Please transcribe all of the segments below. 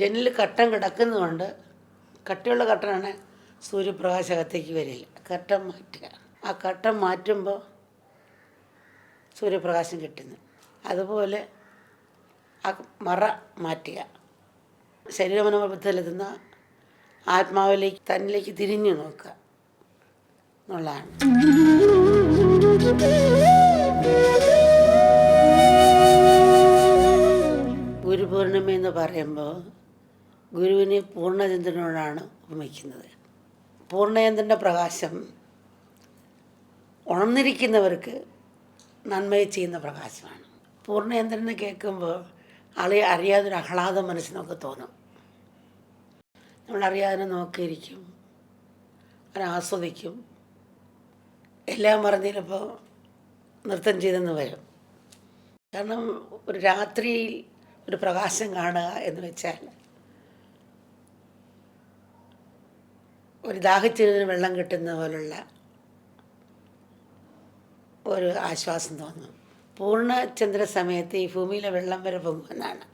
ജനലിൽ curtain കിടക്കുന്നതുകൊണ്ട് കട്ടിയുള്ള കർട്ടനാണ് സൂര്യപ്രകാശകത്തേക്ക് വരില്ല. Curtain മാറ്റുക. ആ കർട്ടൻ മാറ്റുമ്പോൾ സൂര്യപ്രകാശം കിട്ടുന്നു. അതുപോലെ ആ മറ മാറ്റുക. ശരീരമനോബുദ്ധിയിലെത്തുന്ന ആത്മാവിലേക്ക് തന്നിലേക്ക് തിരിഞ്ഞു നോക്കുക എന്നുള്ളതാണ്. ഗുരുപൂർണിമ എന്ന് പറയുമ്പോൾ ഗുരുവിനെ പൂർണ്ണചന്ദ്രനോടാണ് ഉപമിക്കുന്നത്. പൂർണ്ണചന്ദ്രൻ്റെ പ്രകാശം ഉണർന്നിരിക്കുന്നവർക്ക് നന്മയെ ചെയ്യുന്ന പ്രകാശമാണ്. പൂർണ്ണചന്ദ്രനെ കേൾക്കുമ്പോൾ ആളെ അറിയാതൊരു ആഹ്ലാദം മനസ്സിനൊക്കെ തോന്നും. നമ്മളറിയാതെ നോക്കിയിരിക്കും, അവരാസ്വദിക്കും, എല്ലാം മറന്നില്ലപ്പോൾ നൃത്തം ചെയ്തെന്ന് വരും. കാരണം ഒരു രാത്രിയിൽ ഒരു പ്രകാശം കാണുക എന്ന് വെച്ചാൽ ഒരു ദാഹിച്ചതിന് വെള്ളം കിട്ടുന്ന പോലുള്ള ഒരു ആശ്വാസം തോന്നും. പൂർണ്ണചന്ദ്ര സമയത്ത് ഈ ഭൂമിയിലെ വെള്ളം വരെ പൊങ്ങുമെന്നാണ്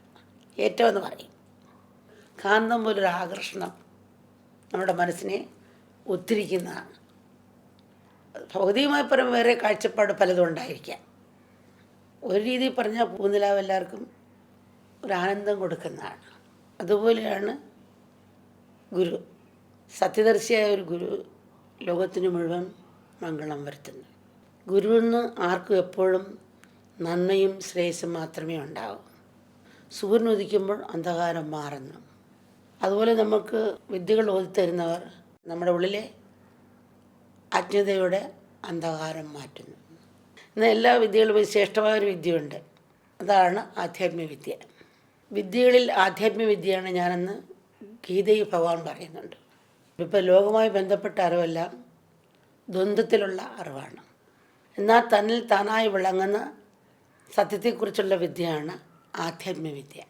ഏറ്റവും എന്ന് പറയും. കാന്തം പോലൊരു ആകർഷണം നമ്മുടെ മനസ്സിനെ ഒത്തിരിക്കുന്നതാണ്. ഭൗതികമായി പറയുമ്പോൾ വേറെ കാഴ്ചപ്പാട് പലതും ഉണ്ടായിരിക്കാം. ഒരു രീതിയിൽ പറഞ്ഞാൽ പൂനിലാവ് എല്ലാവർക്കും ഒരു ആനന്ദം കൊടുക്കുന്നതാണ്. അതുപോലെയാണ് ഗുരു. സത്യദർശിയായ ഒരു ഗുരു ലോകത്തിന് മുഴുവൻ മംഗളം വരുത്തുന്നു. ഗുരുവിന് ആർക്കും എപ്പോഴും നന്മയും ശ്രേയസ്സും മാത്രമേ ഉണ്ടാവൂ. സൂര്യൻ ഉദിക്കുമ്പോൾ അന്ധകാരം മാറുന്നു. അതുപോലെ നമുക്ക് വിദ്യകൾ ഓതിത്തരുന്നവർ നമ്മുടെ ഉള്ളിലെ അജ്ഞതയുടെ അന്ധകാരം മാറ്റുന്നു. ഇന്ന് എല്ലാ വിദ്യകളും ശ്രേഷ്ഠമായൊരു വിദ്യയുണ്ട്, അതാണ് ആധ്യാത്മികവിദ്യ. വിദ്യകളിൽ ആധ്യാത്മികവിദ്യയാണ് ഞാനെന്ന് ഗീതയിൽ ഭഗവാൻ പറയുന്നുണ്ട്. ഇപ്പോൾ ലോകവുമായി ബന്ധപ്പെട്ട അറിവെല്ലാം ദ്വന്ദ്വത്തിലുള്ള അറിവാണ്. എന്നാൽ തന്നിൽ താനായി വിളങ്ങുന്ന സത്യത്തെക്കുറിച്ചുള്ള വിദ്യയാണ് ആധ്യാത്മികവിദ്യ.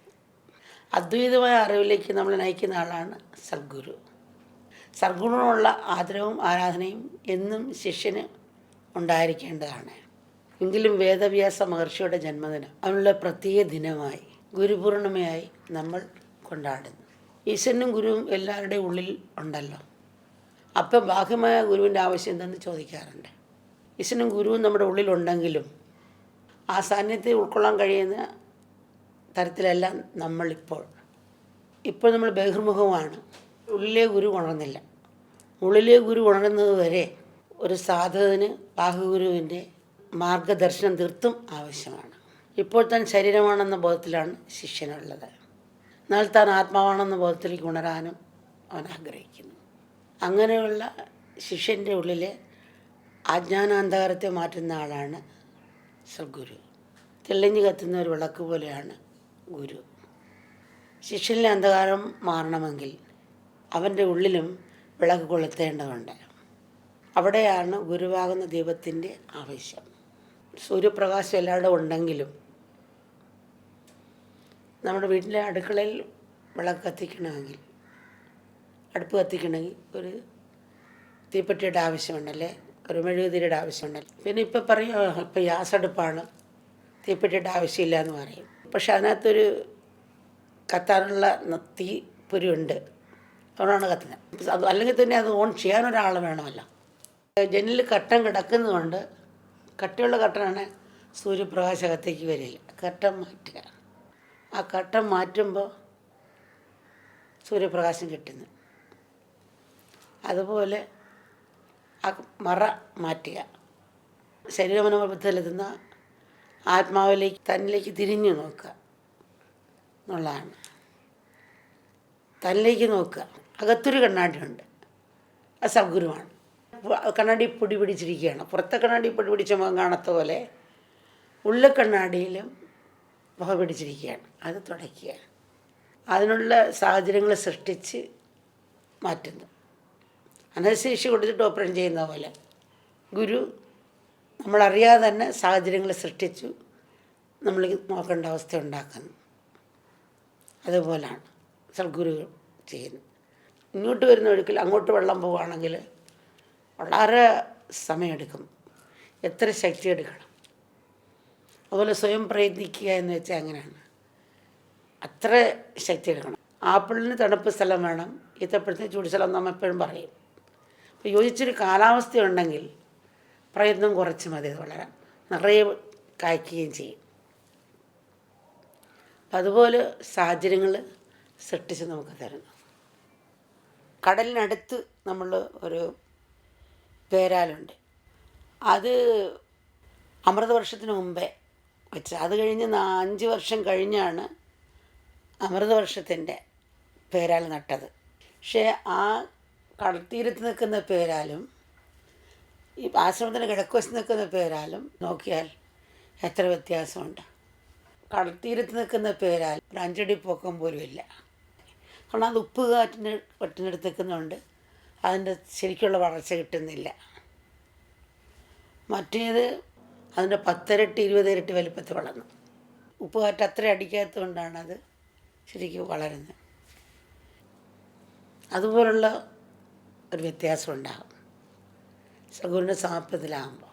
അദ്വൈതമായ അറിവിലേക്ക് നമ്മൾ നയിക്കുന്ന ആളാണ് സദ്ഗുരു. സദ്ഗുരുവിനുള്ള ആദരവും ആരാധനയും എന്നും ശിഷ്യന് ഉണ്ടായിരിക്കേണ്ടതാണ്. എങ്കിലും വേദവ്യാസ മഹർഷിയുടെ ജന്മദിനം അതിനുള്ള പ്രത്യേക ദിനമായി ഗുരുപൂർണിമയായി നമ്മൾ കൊണ്ടാടുന്നു. ഈശ്വരനും ഗുരുവും എല്ലാവരുടെയും ഉള്ളിൽ ഉണ്ടല്ലോ. അപ്പം ബാഹ്യമായ ഗുരുവിൻ്റെ ആവശ്യം എന്തെന്ന് ചോദിക്കാറുണ്ട്. ഈശ്വരനും ഗുരുവും നമ്മുടെ ഉള്ളിലുണ്ടെങ്കിലും ആ സാന്നിധ്യത്തെ ഉൾക്കൊള്ളാൻ കഴിയുന്ന തരത്തിലെല്ലാം നമ്മളിപ്പോൾ നമ്മൾ ബഹിർമുഖമാണ്. ഉള്ളിലെ ഗുരു ഉണർന്നില്ല. ഉള്ളിലെ ഗുരു ഉണരുന്നത് വരെ ഒരു സാധകന് ബാഹ്യഗുരുവിൻ്റെ മാർഗദർശനം തീർത്തും ആവശ്യമാണ്. ഇപ്പോൾ താൻ ശരീരമാണെന്ന ബോധത്തിലാണ് ശിഷ്യനുള്ളത്. എന്നാൽ താൻ ആത്മാവാണെന്ന ബോധത്തിലേക്ക് ഉണരാനും അവൻ ആഗ്രഹിക്കുന്നു. അങ്ങനെയുള്ള ശിഷ്യൻ്റെ ഉള്ളിലെ അജ്ഞാനാന്ധകാരത്തെ മാറ്റുന്ന ആളാണ് സദ്ഗുരു. തെളിഞ്ഞു കത്തുന്ന ഒരു വിളക്ക് പോലെയാണ് ഗുരു. ശിഷ്യനിലെ അന്ധകാരം മാറണമെങ്കിൽ അവൻ്റെ ഉള്ളിലും വിളക്ക് കൊളുത്തേണ്ടതുണ്ട്. അവിടെയാണ് ഗുരുവാകുന്ന ദീപത്തിൻ്റെ ആവശ്യം. സൂര്യപ്രകാശം എല്ലായിടും ഉണ്ടെങ്കിലും നമ്മുടെ വീട്ടിലെ അടുക്കളയിൽ വിളക്ക് കത്തിക്കണമെങ്കിൽ, അടുപ്പ് കത്തിക്കണമെങ്കിൽ ഒരു തീപ്പെട്ടിയുടെ ആവശ്യമുണ്ടല്ലേ, ഒരു മെഴുകുതിരിയുടെ ആവശ്യമുണ്ടല്ലോ. പിന്നെ ഇപ്പം പറയും ഇപ്പം ഗ്യാസ് അടുപ്പാണ്, തീപ്പെട്ടിയുടെ ആവശ്യമില്ല എന്ന് പറയും. പക്ഷെ അതിനകത്തൊരു കത്താനുള്ള തീപ്പൊരിയുണ്ട്, അതുകൊണ്ടാണ് കത്തുന്നത്. അത് അല്ലെങ്കിൽ തന്നെ അത് ഓൺ ചെയ്യാനൊരാൾ വേണമല്ലോ. ജനലിൽ കർട്ടൻ കിടക്കുന്നതുകൊണ്ട് കട്ടിയുള്ള കർട്ടനാണ് സൂര്യപ്രകാശകത്തേക്ക് വരില്ല. കർട്ടൻ മാറ്റുക. ആ കർട്ടൻ മാറ്റുമ്പോൾ സൂര്യപ്രകാശം കിട്ടുന്നു. അതുപോലെ ആ മറ മാറ്റുക. ശരീരമനോബുദ്ധിയിലെത്തുന്ന ആത്മാവിലേക്ക് തന്നിലേക്ക് തിരിഞ്ഞു നോക്കുക എന്നുള്ളതാണ്. തന്നിലേക്ക് നോക്കുക. അകത്തൊരു കണ്ണാടിയുണ്ട്, അത് സദ്ഗുരുവാണ്. കണ്ണാടി പൊടി പിടിച്ചിരിക്കുകയാണ്. പുറത്തെ കണ്ണാടി പൊടി പിടിച്ച മുഖം കാണാത്ത പോലെ ഉള്ള കണ്ണാടിയിലും മുഖം പിടിച്ചിരിക്കുകയാണ്. അത് തുടയ്ക്കുക. അതിനുള്ള സാഹചര്യങ്ങൾ സൃഷ്ടിച്ച് മാറ്റുന്നു. അനസ്തേഷ്യ കൊടുത്തിട്ട് ഓപ്പറേഷൻ ചെയ്യുന്ന പോലെ ഗുരു നമ്മളറിയാതെ തന്നെ സാഹചര്യങ്ങൾ സൃഷ്ടിച്ചു നമ്മൾ നോക്കേണ്ട അവസ്ഥ ഉണ്ടാക്കുന്നു. അതുപോലാണ് സദ്ഗുരു ചെയ്യുന്നത്. ഇങ്ങോട്ട് വരുന്ന ഒഴുക്കിൽ അങ്ങോട്ട് വെള്ളം പോവുകയാണെങ്കിൽ വളരെ സമയമെടുക്കും, എത്ര ശക്തി എടുക്കണം. അതുപോലെ സ്വയം പ്രയത്നിക്കുക എന്ന് വെച്ചാൽ അങ്ങനെയാണ്. അത്ര ശക്തി എടുക്കണം. ആപ്പിളിന് തണുപ്പ് സ്ഥലം വേണം, ഈത്തപ്പഴത്തിന് ചൂട് സ്ഥലം നമ്മൾ എപ്പോഴും പറയും. അപ്പോൾ യോജിച്ചൊരു കാലാവസ്ഥ ഉണ്ടെങ്കിൽ പ്രയത്നം കുറച്ച് മതി അത് വളരാൻ, നിറയെ കായ്ക്കുകയും ചെയ്യും. അപ്പം അതുപോലെ സാഹചര്യങ്ങൾ സൃഷ്ടിച്ച് നമുക്ക് തരുന്നു. കടലിനടുത്ത് നമ്മൾ ഒരു പേരാലുണ്ട്. അത് അമൃതവർഷത്തിന് മുമ്പേ വെച്ച്, അത് കഴിഞ്ഞ് 5 വർഷം കഴിഞ്ഞാണ് അമൃതവർഷത്തിൻ്റെ പേരാൽ നട്ടത്. പക്ഷേ ആ കടൽത്തീരത്ത് നിൽക്കുന്ന പേരാലും ഈ ആശ്രമത്തിൻ്റെ കിഴക്കുവശത്ത് നിൽക്കുന്ന പേരാലും നോക്കിയാൽ എത്ര വ്യത്യാസമുണ്ട്. കടൽത്തീരത്ത് നിൽക്കുന്ന പേരാൽ ഒരു 5 അടി പൊക്കം പോലും ഇല്ല. കാരണം അത് ഉപ്പ് കാറ്റിന് പറ്റിനടുത്ത് നിൽക്കുന്നതുകൊണ്ട് അതിൻ്റെ ശരിക്കുള്ള വളർച്ച കിട്ടുന്നില്ല. മറ്റേത് അതിൻ്റെ 10 ഇരട്ടി 20 ഇരട്ടി വലിപ്പത്തിൽ വളർന്നു. ഉപ്പ് കാറ്റ് അത്ര അടിക്കാത്തതുകൊണ്ടാണ് അത് ശരിക്കും വളരുന്നത്. അതുപോലുള്ള ഒരു വ്യത്യാസം ഉണ്ടാകും സഗുണ സമത്വത്തിലാകുമ്പോൾ.